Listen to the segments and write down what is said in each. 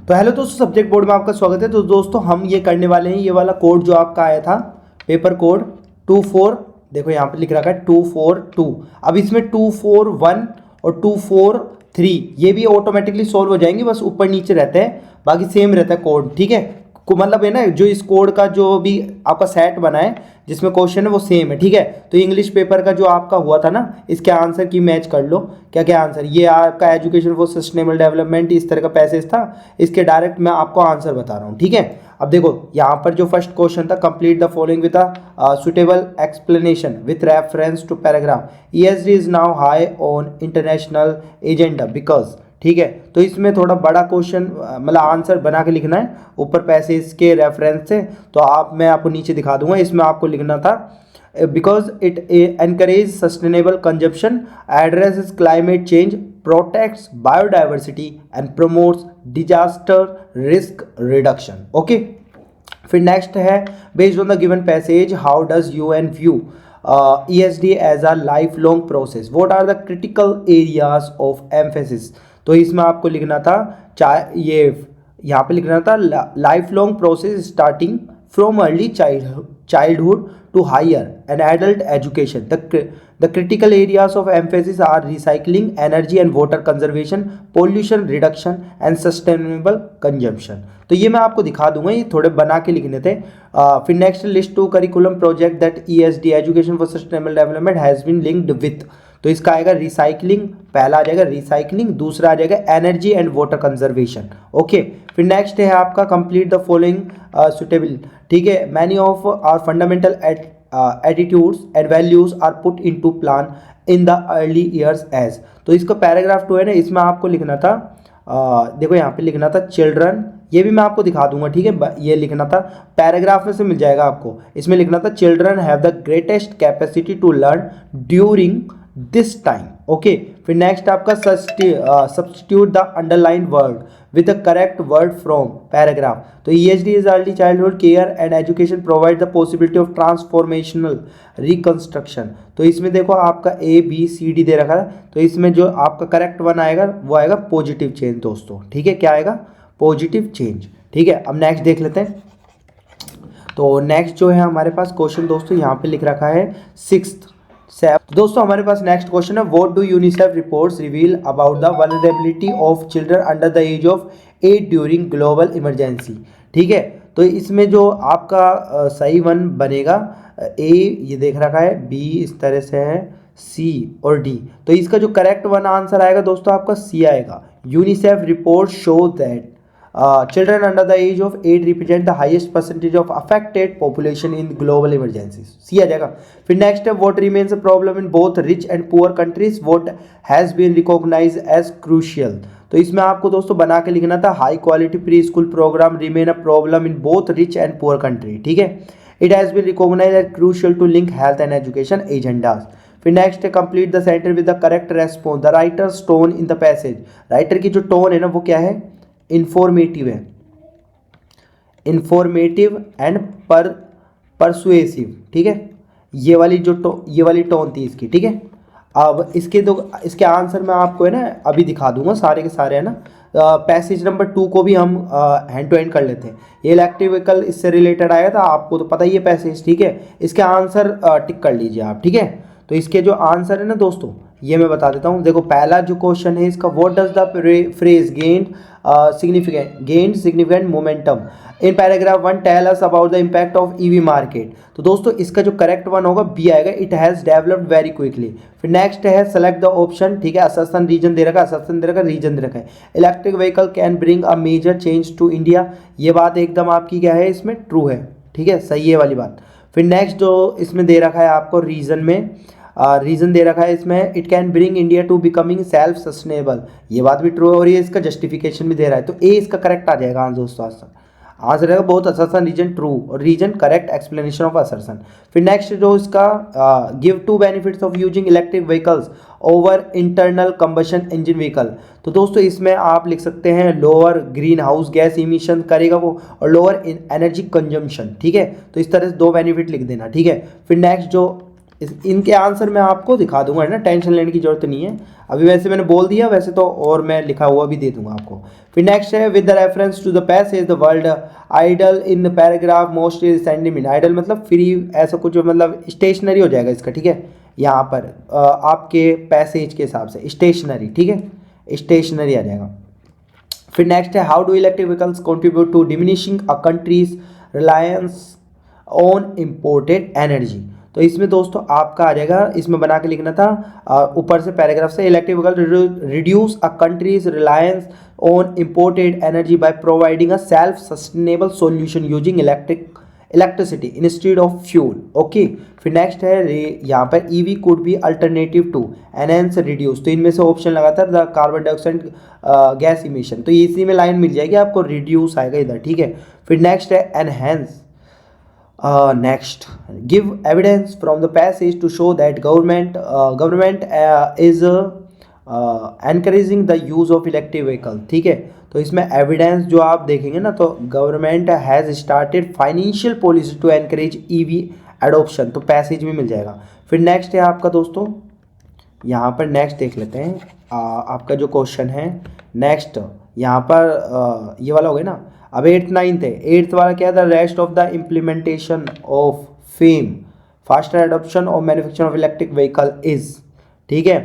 तो हेलो दोस्तों, subject board में आपका स्वागत है। तो दोस्तों हम ये करने वाले हैं, ये वाला कोड जो आपका आया था पेपर कोड 24, देखो यहाँ पे लिख रखा है 242। अब इसमें 241 और 243 ये भी ऑटोमेटिकली सॉल्व हो जाएंगे, बस ऊपर नीचे रहते हैं, बाकी सेम रहता है कोड। ठीक है, को मतलब है ना, जो इस कोड का जो भी आपका सेट बना है जिसमें क्वेश्चन है वो सेम है। ठीक है, तो इंग्लिश पेपर का जो आपका हुआ था ना, इसके आंसर की मैच कर लो। क्या क्या आंसर, ये आपका एजुकेशन फॉर सस्टेनेबल डेवलपमेंट इस तरह का पैसेज था, इसके डायरेक्ट मैं आपको आंसर बता रहा हूँ। ठीक है, अब देखो यहाँ पर जो फर्स्ट क्वेश्चन था, complete the following with a suitable explanation with reference to paragraph. ESD is now high on international agenda because. ठीक है, तो इसमें थोड़ा बड़ा क्वेश्चन मतलब आंसर बना के लिखना है ऊपर पैसेज के रेफरेंस से। तो मैं आपको नीचे दिखा दूंगा, इसमें आपको लिखना था because it encourage sustainable consumption, addresses climate change, protects biodiversity and promotes disaster risk reduction. Okay, फिर नेक्स्ट है based on the given passage how does UN view ESD as a lifelong process, what are the critical areas of emphasis. तो इसमें आपको लिखना था ये यहाँ पे लिखना था lifelong process starting from early childhood to higher and adult education. The critical areas of emphasis are recycling, energy and water conservation, pollution reduction and sustainable consumption. तो ये मैं आपको दिखा दूंगा, ये थोड़े बना के लिखने थे। फिर next list to curriculum project that ESD education for sustainable development has been linked with. तो इसका आएगा रिसाइकलिंग, पहला आ जाएगा रिसाइकलिंग, दूसरा आ जाएगा energy and water conservation. Okay, फिर नेक्स्ट है आपका कंप्लीट द फॉलोइंग सुटेबल। ठीक है, many of our fundamental attitudes and values are put into plan in the early years age. तो इसका पैराग्राफ 2 है ना, इसमें आपको लिखना था देखो यहाँ पे लिखना था चिल्ड्रन, ये भी मैं आपको दिखा दूंगा। ठीक है, ये लिखना था पैराग्राफ में से मिल जाएगा आपको, इसमें लिखना था children have the greatest capacity to learn during this time. Okay, फिर नेक्स्ट आपका substitute the underline word with the correct word from paragraph. तो ESD is early childhood care and education provide the possibility of transformational reconstruction. तो इसमें देखो आपका ABCD दे रखा है, तो इसमें जो आपका करेक्ट वन आएगा वो आएगा पॉजिटिव चेंज दोस्तों। ठीक है, क्या आएगा, पॉजिटिव चेंज। ठीक है, अब नेक्स्ट देख लेते हैं। तो नेक्स्ट जो है हमारे पास क्वेश्चन दोस्तों यहाँ पे लिख रखा है 6th दोस्तों हमारे पास नेक्स्ट क्वेश्चन है, what do UNICEF reports reveal about the vulnerability of children under the age of 8 during global emergency. ठीक है, तो इसमें जो आपका सही वन बनेगा A ये देख रखा है, B इस तरह से है, C और D। तो इसका जो करेक्ट वन आंसर आएगा दोस्तों आपका C आएगा। UNICEF report show that children under the age of 8 represent the highest percentage of affected population in global emergencies। सी आ जाएगा। फिर नेक्स्ट है what remains a problem in both rich and poor countries, what has been recognized as crucial। तो इसमें आपको दोस्तों बना के लिखना था high quality preschool program remain a problem in both rich and poor country. ठीक है, it has been recognised as crucial to link health and education agendas. फिर नेक्स्ट है complete the centre with the correct response, the writer's tone in the passage. Writer की जो tone है ना वो क्या है, इंफॉर्मेटिव है, इंफॉर्मेटिव एंड परसुएसिव। ठीक है, ये वाली ये वाली टोन थी इसकी। ठीक है, अब इसके आंसर मैं आपको है ना अभी दिखा दूंगा सारे के सारे है ना। पैसेज नंबर 2 को भी हम हैंड टू हैंड कर लेते हैं, ये इलेक्ट्रिक व्हीकल इससे रिलेटेड आया था, आपको तो पता ही है पैसेज। ठीक है, इसके आंसर टिक कर लीजिए आप। ठीक है, तो इसके जो आंसर है ना दोस्तों ये मैं बता देता हूँ। देखो पहला जो क्वेश्चन है इसका, what does the phrase gained significant momentum in paragraph 1 tell us about the impact of EV market. तो दोस्तों इसका जो करेक्ट वन होगा B आएगा, it has developed very quickly. फिर नेक्स्ट है सेलेक्ट द ऑप्शन। ठीक है, असर्सन रीजन दे रखा है, असर्सन दे रखा है, रीजन दे रखा है। Electric vehicle can bring a major change to India, ये बात एकदम आपकी क्या है इसमें ट्रू है। ठीक है, सही है वाली बात। फिर नेक्स्ट जो इसमें दे रखा है आपको रीजन में, रीज़न दे रखा है इसमें, it can bring India to becoming self sustainable, ये बात भी ट्रू है, और ये इसका जस्टिफिकेशन भी दे रहा है। तो A इसका करेक्ट आ जाएगा दोस्तों आंसर रहेगा बहुत असर्सन रीजन ट्रू, और reason correct explanation of assertion. फिर नेक्स्ट जो इसका give 2 benefits of using electric vehicles over internal combustion engine vehicle. तो दोस्तों इसमें आप लिख सकते हैं lower greenhouse gas emission करेगा वो, और लोअर एनर्जी कंजम्पशन। ठीक है, तो इस तरह से 2 बेनिफिट लिख देना। ठीक है, फिर नेक्स्ट जो इनके आंसर मैं आपको दिखा दूंगा, है ना, टेंशन लेने की जरूरत नहीं है। अभी वैसे मैंने बोल दिया, वैसे तो और मैं लिखा हुआ भी दे दूंगा आपको। फिर नेक्स्ट है with the reference to the passage the word idle in paragraph most is centimetre. Idle मतलब फ्री, ऐसा कुछ मतलब स्टेशनरी हो जाएगा इसका, ठीक है। यहाँ पर आपके पैसेज के हिसाब से स्टेशनरी, ठीक है, स्टेशनरी आ जाएगा। फिर नेक्स्ट है how do electric vehicles contribute to diminishing a country's reliance on imported energy. तो इसमें दोस्तों आपका आ जाएगा, इसमें बना के लिखना था ऊपर से पैराग्राफ से, electric vehicle reduce a country's reliance on imported energy by providing a self sustainable solution using electricity instead of fuel. Okay, फिर नेक्स्ट है यहाँ पर EV could be alternative to enhance reduce. तो इनमें से ऑप्शन लगातार the carbon dioxide gas emission, तो इसी में लाइन मिल जाएगी आपको, रिड्यूस आएगा इधर, ठीक है। फिर नेक्स्ट है enhance. Next, give evidence from the passage to show that government is encouraging the use of electric vehicle, ठीक है। तो इसमें एविडेंस जो आप देखेंगे ना, तो government has started financial policy to encourage EV adoption, तो पैसेज में मिल जाएगा। फिर नेक्स्ट है आपका दोस्तों, यहाँ पर नेक्स्ट देख लेते हैं। आपका जो क्वेश्चन है नेक्स्ट, यहाँ पर ये वाला हो गया ना। अब 8th 9th है। 8th वाला क्या था, rest of the implementation of fame faster adoption of manufacture of electric vehicle is, ठीक है।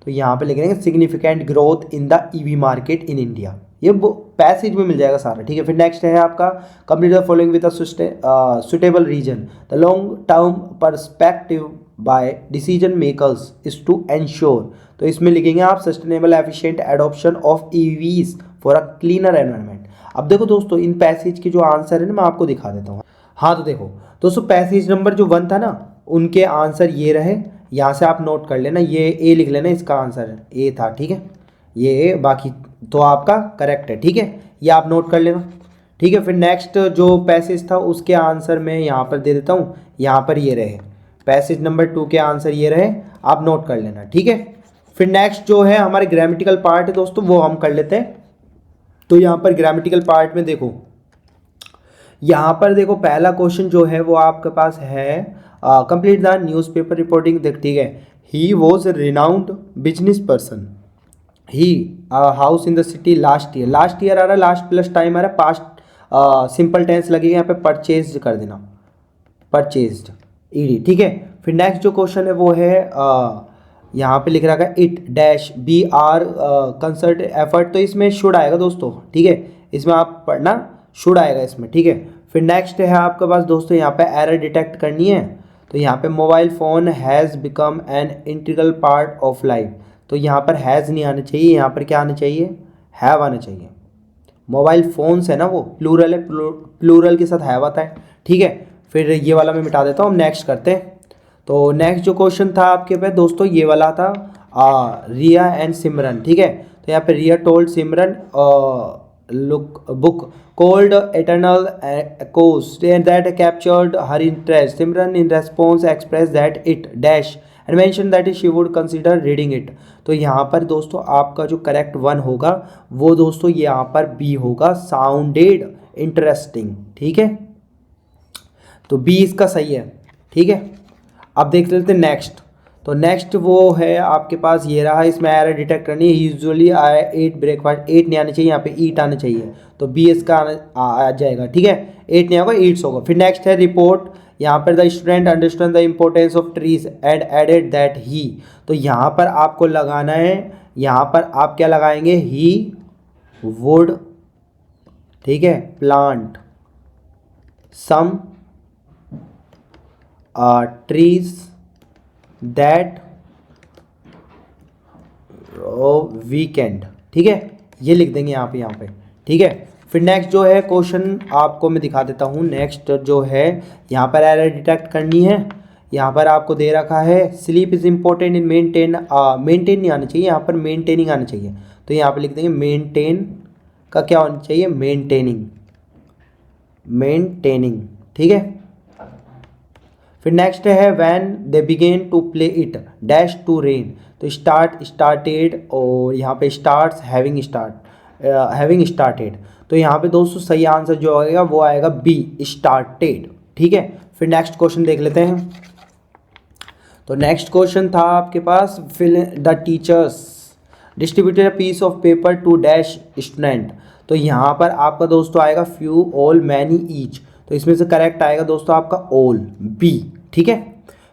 तो यहाँ पे लिख देंगे significant growth in the EV market in India, ये पैसेज में मिल जाएगा सारा, ठीक है। फिर नेक्स्ट है आपका complete the following with a suitable reason the long term perspective by decision makers is to ensure. तो इसमें लिखेंगे आप sustainable efficient adoption of EVs for a cleaner environment. अब देखो दोस्तों, इन पैसेज के जो आंसर है ना, मैं आपको दिखा देता हूँ। हाँ, तो देखो दोस्तों, पैसेज नंबर जो 1 था ना, उनके आंसर ये रहे। यहाँ से आप नोट कर लेना, ये ए लिख लेना, इसका आंसर ए था, ठीक है, ये ए, बाकी तो आपका करेक्ट है, ठीक है, ये आप नोट कर लेना, ठीक है। फिर नेक्स्ट जो पैसेज था उसके आंसर मैं यहाँ पर दे देता हूँ, यहाँ पर ये रहे, पैसेज नंबर 2 के आंसर ये रहे, आप नोट कर लेना, ठीक है। फिर नेक्स्ट जो है हमारे ग्रामेटिकल पार्ट है दोस्तों, वो हम कर लेते हैं। तो यहाँ पर ग्रामेटिकल पार्ट में देखो, यहाँ पर देखो पहला क्वेश्चन जो है वो आपके पास है कंप्लीट द न्यूज़पेपर रिपोर्टिंग, ठीक है। He was renowned business person, he house in the city last year, last year आ रहा है, लास्ट प्लस टाइम आ रहा है, पास्ट सिंपल टेंस लगेगा यहाँ पे, परचेज कर देना, परचेज्ड ईडी, ठीक है। फिर नेक्स्ट जो क्वेश्चन है वो है यहाँ पे लिख रखा है it dash be are concert effort, तो इसमें शुड आएगा दोस्तों, ठीक है, इसमें आप पढ़ना शुड आएगा इसमें, ठीक है। फिर नेक्स्ट है आपके पास दोस्तों, यहाँ पे एरर डिटेक्ट करनी है। तो यहाँ पे mobile phone has become an integral part of life, तो यहाँ पर हैज़ नहीं आना चाहिए, यहाँ पर क्या आना चाहिए, हैव आना चाहिए। मोबाइल फ़ोन्स है ना, वो प्लूरल है, प्लूरल के साथ हैव आता है, ठीक है। फिर ये वाला मैं मिटा देता हूँ, नेक्स्ट करते हैं। तो नेक्स्ट जो क्वेश्चन था आपके पास दोस्तों, ये वाला था रिया एंड सिमरन, ठीक है। तो यहाँ पे Riya told Simran look book called eternal coast and that captured her interest. Simran in response express that it dash and mention that she would consider reading it. तो यहाँ पर दोस्तों आपका जो करेक्ट 1 होगा वो दोस्तों यहाँ पर बी होगा, साउंडेड इंटरेस्टिंग, ठीक है। तो बी इसका सही है, ठीक है। अब देख लेते हैं नेक्स्ट। तो नेक्स्ट वो है आपके पास ये रहा, इसमें एरर डिटेक्ट करनी है। यूजुअली आई एट ब्रेकफास्ट, 8 नहीं आना चाहिए, यहाँ पे ईट आना चाहिए, तो बी इसका आ जाएगा, ठीक है। 8 नहीं होगा, ईट्स होगा। फिर नेक्स्ट है रिपोर्ट, यहाँ पर the student understand the importance of trees and added that he. तो यहाँ पर आपको लगाना है, यहाँ पर आप क्या लगाएंगे, ही वुड, ठीक है, plant some trees that weekend, ठीक है, ये लिख देंगे यहाँ पे, ठीक है। फिर नेक्स्ट जो है क्वेश्चन आपको मैं दिखा देता हूँ। नेक्स्ट जो है यहाँ पर एरर डिटेक्ट करनी है। यहाँ पर आपको दे रखा है sleep is important in maintain, maintain नहीं आना चाहिए, यहाँ पर मेंटेनिंग आना चाहिए। तो यहाँ पर लिख देंगे मेंटेन का क्या होना चाहिए, मेंटेनिंग, मेंटेनिंग, ठीक है। फिर नेक्स्ट है when they began to play it dash to rain. तो स्टार्ट, स्टार्टेड, और यहाँ पे स्टार्ट्स, हैविंग स्टार्टेड। तो यहाँ पे दोस्तों सही आंसर जो आएगा वो आएगा बी, स्टार्टेड, ठीक है। फिर नेक्स्ट क्वेश्चन देख लेते हैं। तो नेक्स्ट क्वेश्चन था आपके पास, Phil the teachers distributed a piece of paper to dash student. तो यहाँ पर आपका दोस्तों आएगा फ्यू, ऑल, मैनी, ईच। तो इसमें से करेक्ट आएगा दोस्तों आपका ऑल, बी। ठीक है।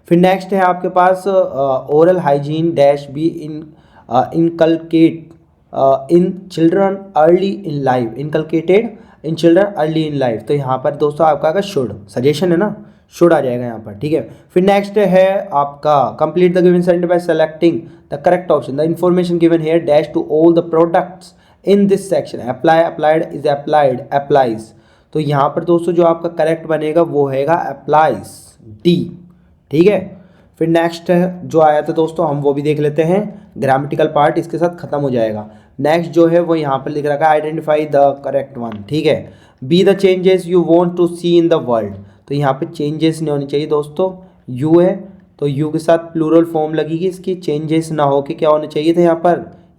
फिर नेक्स्ट है आपके पास oral hygiene dash be inculcate in children early in life, inculcated in children early in life. तो यहाँ पर दोस्तों आपका आएगा शुड, सजेशन है ना, शुड आ जाएगा यहाँ पर। ठीक है। फिर नेक्स्ट है आपका complete the given sentence by selecting the correct option, the information given here dash to all the products in this section, apply, applied, is applied, applies. तो यहाँ पर दोस्तों जो आपका करेक्ट बनेगा वो हैगा अप्लाइज, डी। ठीक है। फिर नेक्स्ट जो आया था दोस्तों हम वो भी देख लेते हैं, ग्रामेटिकल पार्ट इसके साथ खत्म हो जाएगा। नेक्स्ट जो है वो यहाँ पर लिख रखा है आइडेंटिफाई द करेक्ट वन। ठीक है। Be the changes you want to see in the world. तो यहाँ पे चेंजेस नहीं होनी चाहिए दोस्तों, यू है तो यू के साथ प्लूरल फॉर्म लगेगी इसकी, चेंजेस ना हो के क्या होना चाहिए था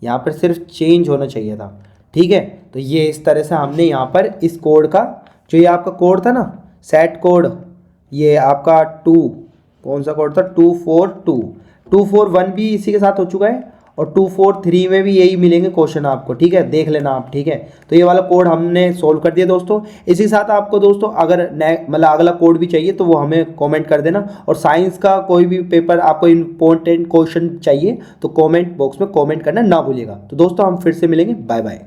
यहाँ पर सिर्फ चेंज होना चाहिए था। ठीक है। तो ये इस तरह से हमने यहाँ पर इस कोड का, जो ये आपका कोड था ना सेट कोड, ये आपका कौन सा कोड था, 241 भी इसी के साथ हो चुका है, और 243 में भी यही मिलेंगे क्वेश्चन आपको। ठीक है, देख लेना आप। ठीक है। तो ये वाला कोड हमने सोल्व कर दिया दोस्तों। इसी के साथ आपको दोस्तों अगर मतलब अगला कोड भी चाहिए तो वो हमें कमेंट कर देना, और साइंस का कोई भी पेपर आपको इंपॉर्टेंट क्वेश्चन चाहिए तो कमेंट बॉक्स में कमेंट करना ना भूलिएगा। तो दोस्तों हम फिर से मिलेंगे, बाय बाय।